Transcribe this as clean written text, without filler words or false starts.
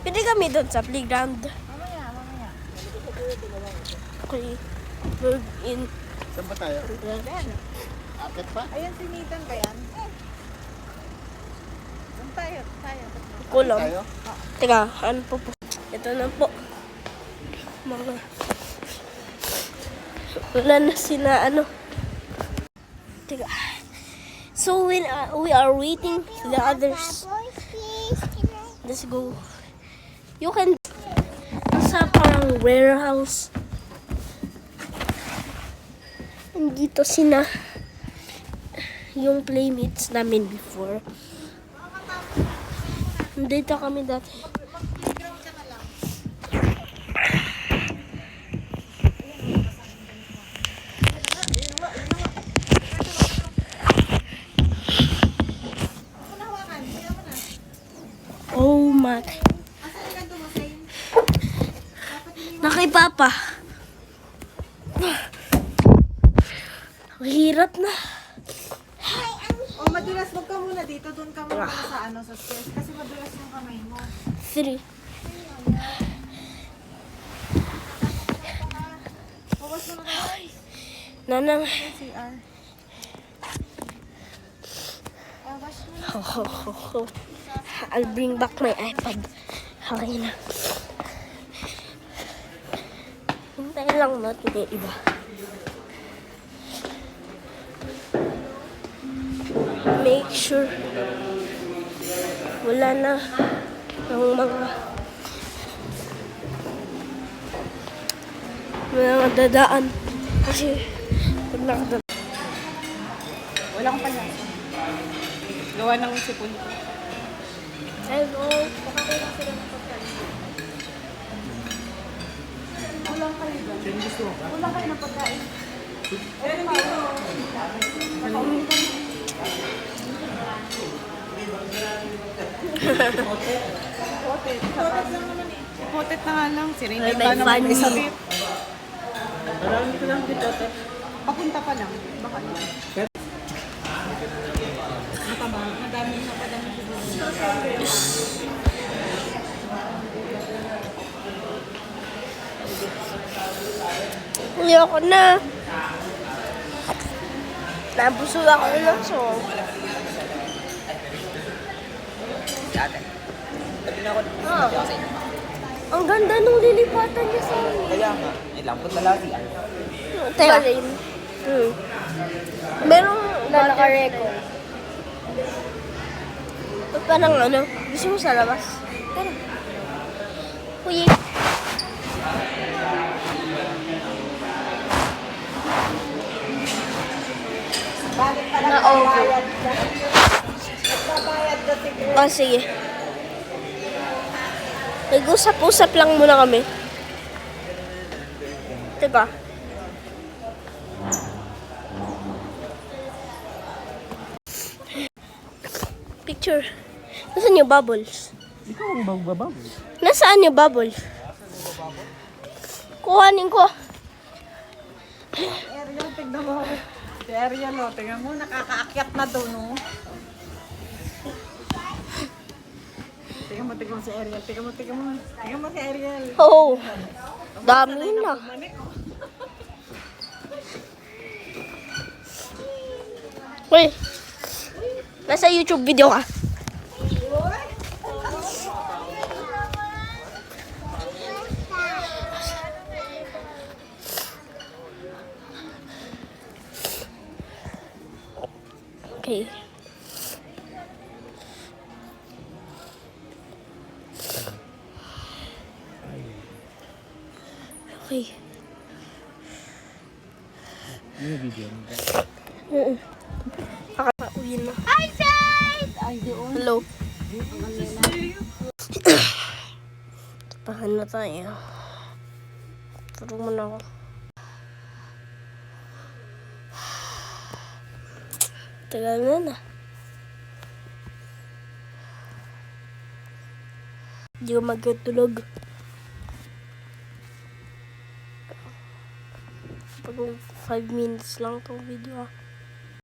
Pwede kami doon sa playground. Mamaya. Okay. We're in. Saan ba tayo? Ayan. Akit pa? Ayan, si Nathan ba yan? Saan tayo? Kulong. Tayo? Teka, ano po po? Ito na po. Mga... Wala na sila, ano. Teka. So, when we are waiting for the others. Let's go. You can... Sa parang warehouse. Dito sina yung playmates namin before. Dito kami dati. Oh my. Nakipapa. Hirap na. Oh, madulas. Huwag ka muna dito. Doon ka muna sa stairs. Kasi madulas yung kamay mo. 3. Focus mo na kayo. Nanang. CR. Wash mo na. I'll bring back my iPad. Okay na. Hintay lang natin yung iba. Make sure wala na ang mga dadaan kasi pag nakadaan Wala akong panlasa. Gawa ng sipon ko. hello Pakakain sila ng pagkain. Kulang kayo ba? Kulang kayo ng pagkain. Meron dito. Potet na nga lang. Sirinit May ka naman funny. isabit. Marami ko lang dito. Papunta pa lang. Baka lang. Mataba. Madami na pa dami siguro. ayoko na nabusog ako na so ang ganda nung lilipatan niya sa amin. Kaya nga. Ilambot na lagi. Teka. Merong naka-record. Parang ano, gusto mo sa labas? Tara. Uy. Na-over. Oh, sige. Nag-usap-usap lang muna kami. Teka. Picture. Nasaan yung bubbles? Ikaw ang bababaw. Nasaan yung bubbles? Kuhanin ko. Ariel, tignan mo. Si Ariel, oh, tignan mo. Nakakaakyat na doon, oh. Tignan mo si Ariel. Tignan mo. Tignan mo si Ariel. Oh, dami na. Uy, nasa YouTube video ka. Okay. Okay. Yung video mo. Kakauwi na. Ay, doon. Hello. Tapahan na tayo. Tulog mo na ako. Tagal na. Hindi ko magtulog. Pag 5 minutes lang tong video.